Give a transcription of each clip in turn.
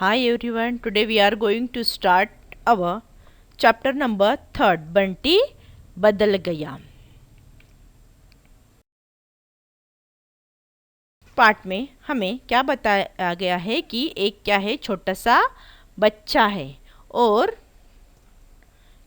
Hi everyone, today we are going to start our chapter number 3 Bunty बदल गया। Part में हमें क्या बताया गया है कि एक क्या है, छोटा सा बच्चा है और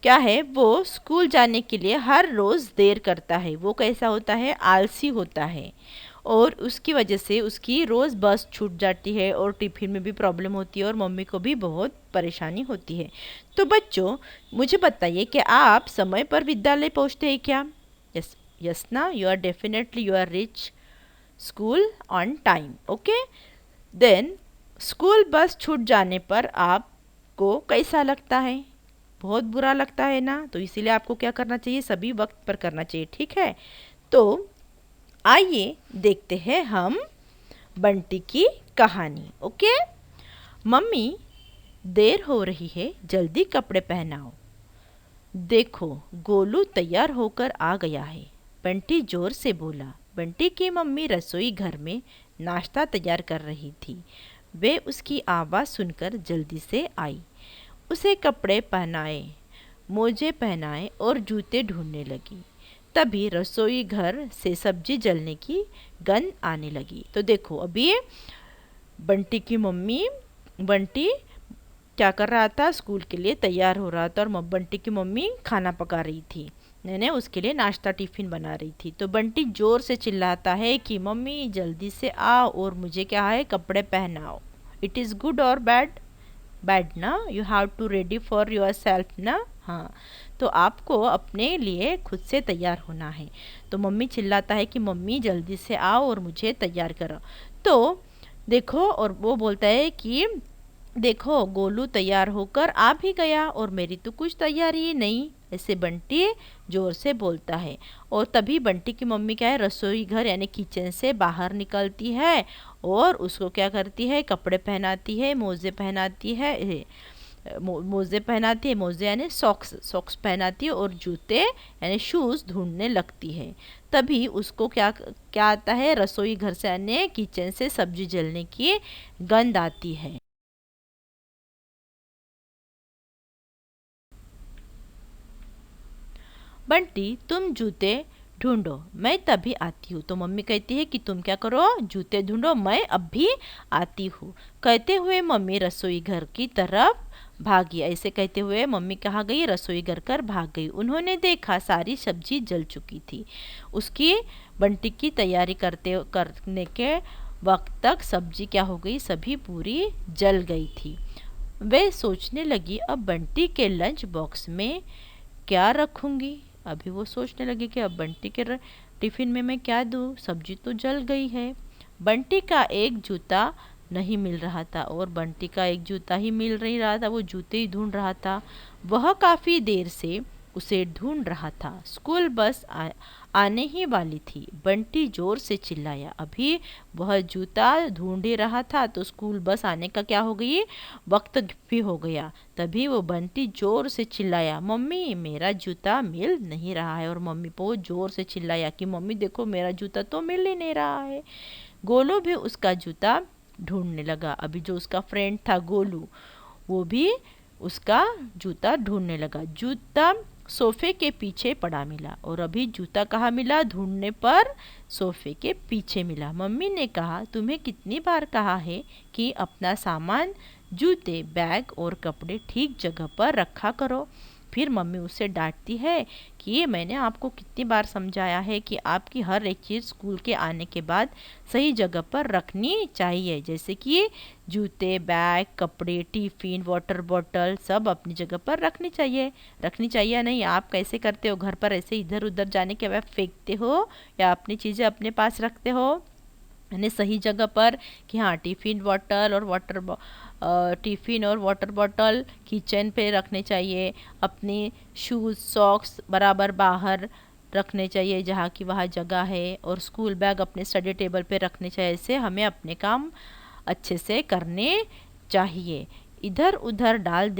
क्या है, वो स्कूल जाने के लिए हर रोज़ देर करता है। वो कैसा होता है, आलसी होता है और उसकी वजह से उसकी रोज़ बस छूट जाती है और टिफ़िन में भी प्रॉब्लम होती है और मम्मी को भी बहुत परेशानी होती है। तो बच्चों, मुझे बताइए कि आप समय पर विद्यालय पहुंचते हैं क्या? यस, यस ना, you are definitely you are reach school on time. Okay, then school bus छूट जाने पर आपको कैसा लगता है? बहुत बुरा लगता है ना। तो इसीलिए आपको क्या करना चाहिए, सभी वक्त पर करना चाहिए, ठीक है। तो आइए देखते हैं हम बंटी की कहानी। ओके, मम्मी देर हो रही है, जल्दी कपड़े पहनाओ। देखो, गोलू तैयार होकर आ गया है, बंटी जोर से बोला। बंटी की मम्मी रसोई घर में नाश्ता तैयार कर रही थी। वे उसकी आवाज़ सुनकर जल्दी से आई, उसे कपड़े पहनाए, मोजे पहनाए और जूते ढूंढने लगी। तभी रसोई घर से सब्जी जलने की गंध आने लगी। तो देखो, अभी बंटी की मम्मी, बंटी क्या कर रहा था, स्कूल के लिए तैयार हो रहा था और बंटी की मम्मी खाना पका रही थी, ने उसके लिए नाश्ता टिफ़िन बना रही थी। तो बंटी ज़ोर से चिल्लाता है कि मम्मी जल्दी से आओ और मुझे क्या है, कपड़े पहनाओ। इट इज़ गुड और बैड? बैड ना, you have to ready for your yourself. हाँ, तो आपको अपने लिए खुद से तैयार होना है। तो मम्मी चिल्लाता है कि मम्मी जल्दी से आओ और मुझे तैयार करो। तो देखो, और वो बोलता है कि देखो, गोलू तैयार होकर आ भी गया और मेरी तो कुछ तैयारी ही नहीं, ऐसे बंटी जोर से बोलता है। और तभी बंटी की मम्मी क्या है, रसोई घर यानी किचन से बाहर निकलती है और उसको क्या करती है, कपड़े पहनाती है, मोजे पहनाती है, मोजे पहनाती है, मोजे यानी सॉक्स, सॉक्स पहनाती है और जूते यानी शूज़ ढूंढने लगती है। तभी उसको क्या क्या आता है, रसोई घर से यानी किचन से सब्जी जलने की गंध आती है। बंटी तुम जूते ढूंढो, मैं तभी आती हूँ। तो मम्मी कहती है कि तुम क्या करो, जूते ढूंढो, मैं अब भी आती हूँ। कहते हुए मम्मी रसोई घर की तरफ भागी। ऐसे कहते हुए मम्मी कहाँ गई, रसोई घर कर भाग गई। उन्होंने देखा सारी सब्जी जल चुकी थी। उसकी बंटी की तैयारी करने के वक्त तक सब्जी क्या हो गई, सभी पूरी जल गई थी। वे सोचने लगी, अब बंटी के लंच बॉक्स में क्या रखूंगी। अभी वो सोचने लगी कि अब बंटी के टिफिन में मैं क्या दूँ, सब्जी तो जल गई है। बंटी का एक जूता नहीं मिल रहा था और बंटी का एक जूता ही मिल नहीं रहा था, वो जूते ही ढूंढ रहा था। वह काफ़ी देर से उसे ढूंढ रहा था। स्कूल बस आने ही वाली थी। बंटी जोर से चिल्लाया। अभी वह जूता ढूंढ ही रहा था तो स्कूल बस आने का क्या हो गई, वक्त भी हो गया। तभी वो बंटी जोर से चिल्लाया, मम्मी मेरा जूता मिल नहीं रहा है। और मम्मी को जोर से चिल्लाया कि मम्मी देखो, मेरा जूता तो मिल ही नहीं रहा है। गोलू भी उसका जूता ढूंढने लगा। अभी जो उसका फ्रेंड था गोलू, वो भी उसका जूता ढूंढने लगा। जूता सोफे के पीछे पड़ा मिला। और अभी जूता कहाँ मिला, ढूंढने पर सोफे के पीछे मिला। मम्मी ने कहा, तुम्हें कितनी बार कहा है कि अपना सामान, जूते, बैग और कपड़े ठीक जगह पर रखा करो। फिर मम्मी उसे डांटती है कि ये मैंने आपको कितनी बार समझाया है कि आपकी हर एक चीज़ स्कूल के आने के बाद सही जगह पर रखनी चाहिए, जैसे कि जूते, बैग, कपड़े, टिफ़िन, वाटर बॉटल सब अपनी जगह पर रखनी चाहिए नहीं। आप कैसे करते हो, घर पर ऐसे इधर उधर जाने के बाद फेंकते हो या अपनी चीज़ें अपने पास रखते हो, यानी सही जगह पर कि हाँ, टिफ़िन और वाटर बॉटल किचन पे रखने चाहिए। अपने शूज़, सॉक्स बराबर बाहर रखने चाहिए जहाँ की वहाँ जगह है। और स्कूल बैग अपने स्टडी टेबल पे रखने चाहिए। ऐसे हमें अपने काम अच्छे से करने चाहिए। इधर उधर डाल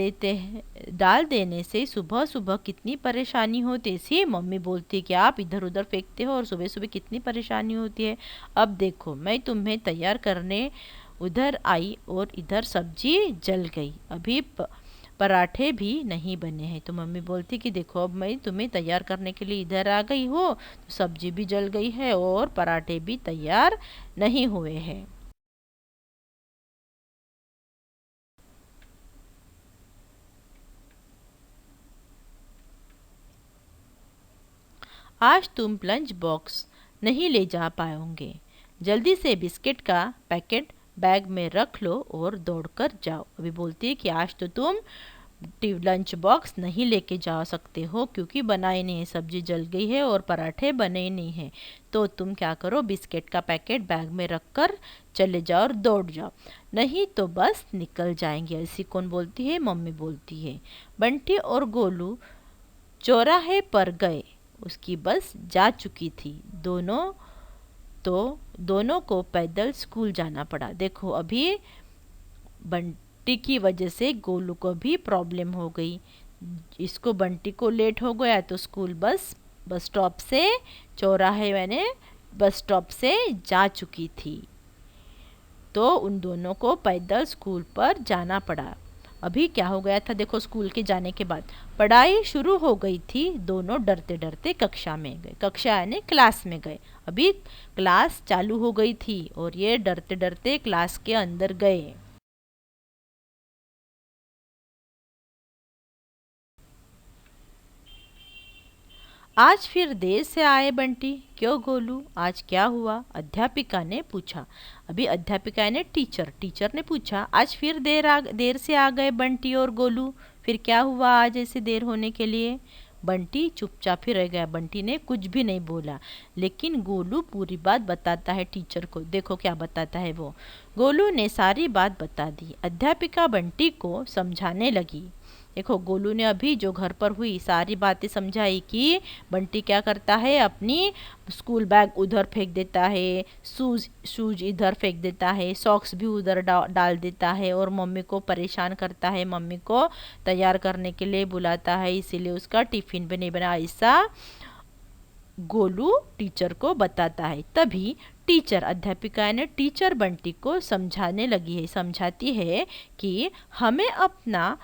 देने से सुबह सुबह कितनी परेशानी होती है। सी मम्मी बोलती है कि आप इधर उधर फेंकते हो और सुबह सुबह कितनी परेशानी होती है। अब देखो, मैं तुम्हें तैयार करने उधर आई और इधर सब्जी जल गई। अभी पराठे भी नहीं बने हैं। तो मम्मी बोलती कि देखो अब मैं तुम्हें तैयार करने के लिए इधर आ गई हूँ, तो सब्जी भी जल गई है और पराठे भी तैयार नहीं हुए हैं। आज तुम लंच बॉक्स नहीं ले जा पाओगे। जल्दी से बिस्किट का पैकेट बैग में रख लो और दौड़कर जाओ। अभी बोलती है कि आज तो तुम लंच बॉक्स नहीं लेके जा सकते हो क्योंकि बनाए नहीं है, सब्जी जल गई है और पराठे बने नहीं हैं। तो तुम क्या करो, बिस्किट का पैकेट बैग में रख कर चले जाओ और दौड़ जाओ, नहीं तो बस निकल जाएंगे। ऐसी कौन बोलती है? मम्मी बोलती है। बंटी और गोलू चौराहे पर गए। उसकी बस जा चुकी थी। तो दोनों को पैदल स्कूल जाना पड़ा। देखो अभी बंटी की वजह से गोलू को भी प्रॉब्लम हो गई। इसको बंटी को लेट हो गया तो स्कूल बस बस स्टॉप से चौराहे मैंने बस स्टॉप से जा चुकी थी, तो उन दोनों को पैदल स्कूल पर जाना पड़ा। अभी क्या हो गया था देखो, स्कूल के जाने के बाद पढ़ाई शुरू हो गई थी। दोनों डरते डरते कक्षा में गए। कक्षा यानी क्लास में गए। अभी क्लास चालू हो गई थी और ये डरते डरते क्लास के अंदर गए। आज फिर देर से आए बंटी? क्यों गोलू, आज क्या हुआ? अध्यापिका ने पूछा। अभी अध्यापिका ने टीचर ने पूछा, आज फिर देर से आ गए बंटी और गोलू, फिर क्या हुआ आज ऐसे देर होने के लिए? बंटी चुपचाप ही रह गया। बंटी ने कुछ भी नहीं बोला, लेकिन गोलू पूरी बात बताता है टीचर को। देखो क्या बताता है वो। गोलू ने सारी बात बता दी। अध्यापिका बंटी को समझाने लगी। देखो गोलू ने अभी जो घर पर हुई सारी बातें समझाई कि बंटी क्या करता है, अपनी स्कूल बैग उधर फेंक देता है, शूज इधर फेंक देता है, सॉक्स भी उधर डाल देता है और मम्मी को परेशान करता है, मम्मी को तैयार करने के लिए बुलाता है, इसीलिए उसका टिफिन भी नहीं बना। ऐसा गोलू टीचर को बताता है। तभी अध्यापिका ने टीचर बंटी को समझाने लगी है, समझाती है कि हमें अपना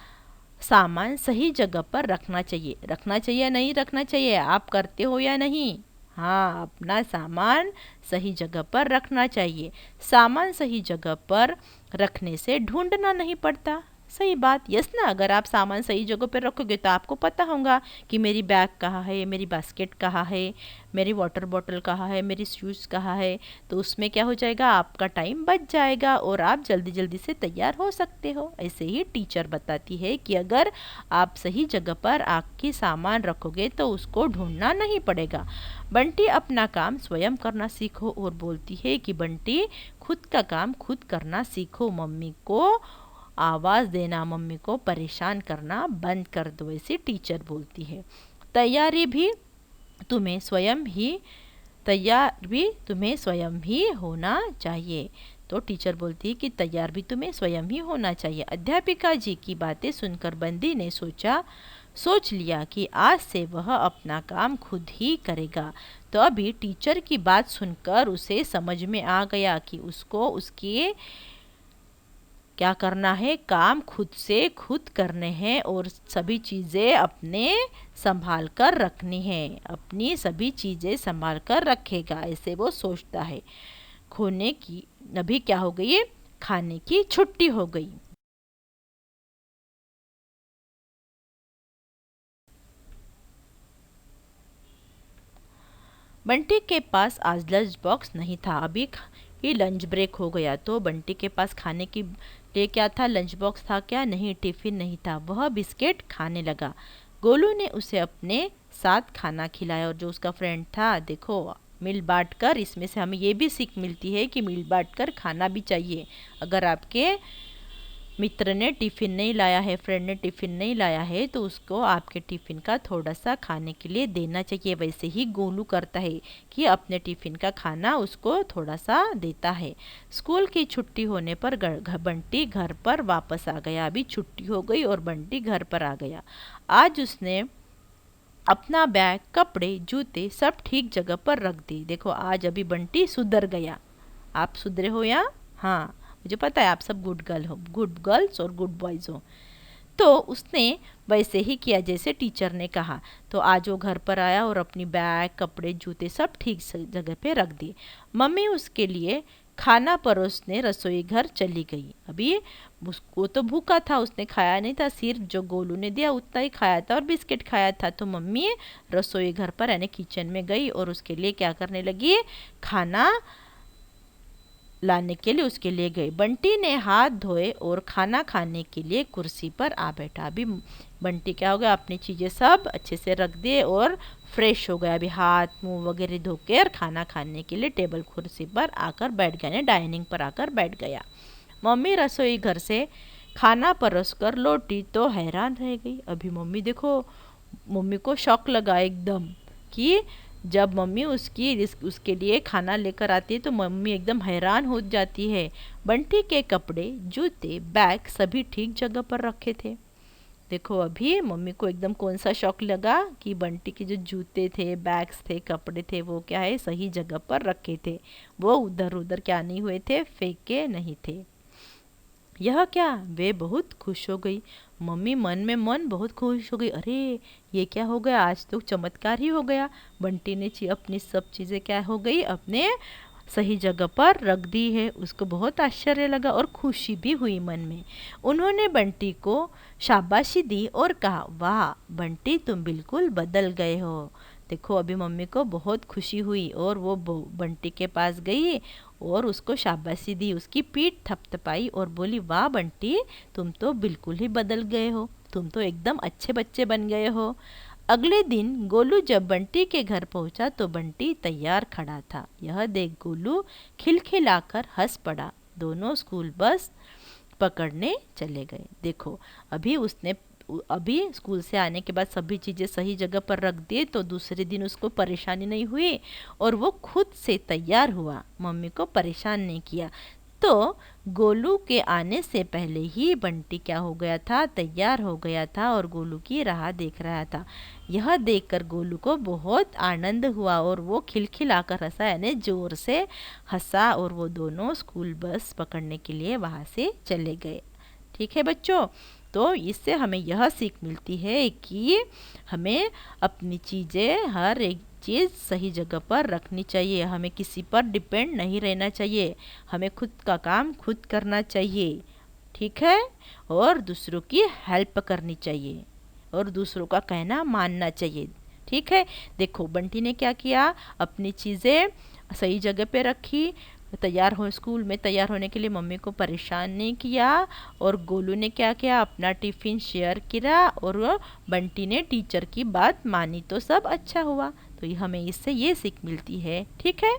सामान सही जगह पर रखना चाहिए। रखना चाहिए या नहीं रखना चाहिए, आप करते हो या नहीं? हाँ, अपना सामान सही जगह पर रखना चाहिए। सामान सही जगह पर रखने से ढूंढना नहीं पड़ता। सही बात, यस ना। अगर आप सामान सही जगह पर रखोगे तो आपको पता होगा कि मेरी बैग कहाँ है, मेरी बास्केट कहाँ है, मेरी वाटर बॉटल कहाँ है, मेरी शूज़ कहाँ है। तो उसमें क्या हो जाएगा, आपका टाइम बच जाएगा और आप जल्दी जल्दी से तैयार हो सकते हो। ऐसे ही टीचर बताती है कि अगर आप सही जगह पर आपकी सामान रखोगे तो उसको ढूंढना नहीं पड़ेगा। बंटी अपना काम स्वयं करना सीखो और बोलती है कि बंटी खुद का काम खुद करना सीखो। मम्मी को आवाज़ देना, मम्मी को परेशान करना बंद कर दो, ऐसी टीचर बोलती है। तैयारी भी तुम्हें स्वयं ही तैयार भी तुम्हें स्वयं ही होना चाहिए। तो टीचर बोलती है कि तैयार भी तुम्हें स्वयं ही होना चाहिए। अध्यापिका जी की बातें सुनकर बंदी ने सोच लिया कि आज से वह अपना काम खुद ही करेगा। तो अभी टीचर की बात सुनकर उसे समझ में आ गया कि उसको उसके क्या करना है, काम खुद से खुद करने हैं और सभी चीज़ें अपने संभाल कर रखनी है। अपनी सभी चीज़ें संभाल कर रखेगा, ऐसे वो सोचता है। खोने की अभी क्या हो गई है, खाने की छुट्टी हो गई। बंटी के पास आज लंच बॉक्स नहीं था। अभी ही लंच ब्रेक हो गया तो बंटी के पास खाने की लिए क्या था, लंच बॉक्स था क्या? नहीं, टिफिन नहीं था। वह बिस्किट खाने लगा। गोलू ने उसे अपने साथ खाना खिलाया और जो उसका फ्रेंड था, देखो मिल बांट कर, इसमें से हमें ये भी सीख मिलती है कि मिल बांट कर खाना भी चाहिए। अगर आपके मित्र ने टिफ़िन नहीं लाया है, फ्रेंड ने टिफ़िन नहीं लाया है, तो उसको आपके टिफ़िन का थोड़ा सा खाने के लिए देना चाहिए। वैसे ही गोलू करता है कि अपने टिफ़िन का खाना उसको थोड़ा सा देता है। स्कूल की छुट्टी होने पर बंटी घर पर वापस आ गया। अभी छुट्टी हो गई और बंटी घर पर आ गया। आज उसने अपना बैग, कपड़े, जूते सब ठीक जगह पर रख दी। देखो आज अभी बंटी सुधर गया। आप सुधरे हो या? हाँ, मुझे पता है आप सब गुड गर्ल हो, गुड गर्ल्स और गुड बॉयज़ हो। तो उसने वैसे ही किया जैसे टीचर ने कहा। तो आज वो घर पर आया और अपनी बैग, कपड़े, जूते सब ठीक जगह पे रख दिए। मम्मी उसके लिए खाना परोसने रसोई घर चली गई। अभी उसको तो भूखा था, उसने खाया नहीं था, सिर्फ जो गोलू ने दिया उतना ही खाया था और बिस्किट खाया था। तो मम्मी रसोई घर पर यानी किचन में गई और उसके लिए क्या करने लगी, खाना लाने के लिए उसके लिए गई। बंटी ने हाथ धोए और खाना खाने के लिए कुर्सी पर आ बैठा। अभी बंटी क्या हो गया, अपनी चीज़ें सब अच्छे से रख दिए और फ्रेश हो गया। अभी हाथ मुंह वगैरह धोकर खाना खाने के लिए टेबल कुर्सी पर आकर बैठ गया, डाइनिंग पर आकर बैठ गया। मम्मी रसोई घर से खाना परोस कर लौटी तो हैरान रह गई। अभी मम्मी देखो, मम्मी को शौक लगा एकदम कि जब मम्मी उसके लिए खाना लेकर आती है तो मम्मी एकदम हैरान हो जाती है। बंटी के कपड़े, जूते, बैग सभी ठीक जगह पर रखे थे। देखो अभी मम्मी को एकदम कौन सा शौक लगा कि बंटी के जो जूते थे, बैग्स थे, कपड़े थे, वो क्या है सही जगह पर रखे थे, वो उधर उधर क्या नहीं हुए थे, फेंके नहीं थे। यह क्या, वे बहुत खुश हो गई। मम्मी मन में मन बहुत खुश हो गई। अरे ये क्या हो गया, आज तो चमत्कार ही हो गया। बंटी ने अपनी सब चीज़ें क्या हो गई, अपने सही जगह पर रख दी है। उसको बहुत आश्चर्य लगा और खुशी भी हुई मन में। उन्होंने बंटी को शाबाशी दी और कहा, वाह बंटी तुम बिल्कुल बदल गए हो। देखो अभी मम्मी को बहुत खुशी हुई और वो बंटी के पास गई और उसको शाबाशी दी, उसकी पीठ थपथपाई और बोली, वाह बंटी तुम तो बिल्कुल ही बदल गए हो, तुम तो एकदम अच्छे बच्चे बन गए हो। अगले दिन गोलू जब बंटी के घर पहुंचा तो बंटी तैयार खड़ा था। यह देख गोलू खिलखिलाकर हंस पड़ा। दोनों स्कूल बस पकड़ने चले गए। देखो अभी स्कूल से आने के बाद सभी चीज़ें सही जगह पर रख दिए तो दूसरे दिन उसको परेशानी नहीं हुई और वो खुद से तैयार हुआ, मम्मी को परेशान नहीं किया। तो गोलू के आने से पहले ही बंटी क्या हो गया था, तैयार हो गया था और गोलू की राह देख रहा था। यह देखकर गोलू को बहुत आनंद हुआ और वो खिलखिलाकर हंसा, यानी जोर से हंसा और वो दोनों स्कूल बस पकड़ने के लिए वहाँ से चले गए। ठीक है बच्चों, तो इससे हमें यह सीख मिलती है कि हमें अपनी चीज़ें, हर एक चीज़ सही जगह पर रखनी चाहिए। हमें किसी पर डिपेंड नहीं रहना चाहिए, हमें खुद का काम खुद करना चाहिए। ठीक है, और दूसरों की हेल्प करनी चाहिए और दूसरों का कहना मानना चाहिए। ठीक है, देखो बंटी ने क्या किया, अपनी चीज़ें सही जगह पे रखी, स्कूल में तैयार होने के लिए मम्मी को परेशान नहीं किया। और गोलू ने क्या किया, अपना टिफ़िन शेयर किया और बंटी ने टीचर की बात मानी तो सब अच्छा हुआ। तो हमें इससे ये सीख मिलती है। ठीक है।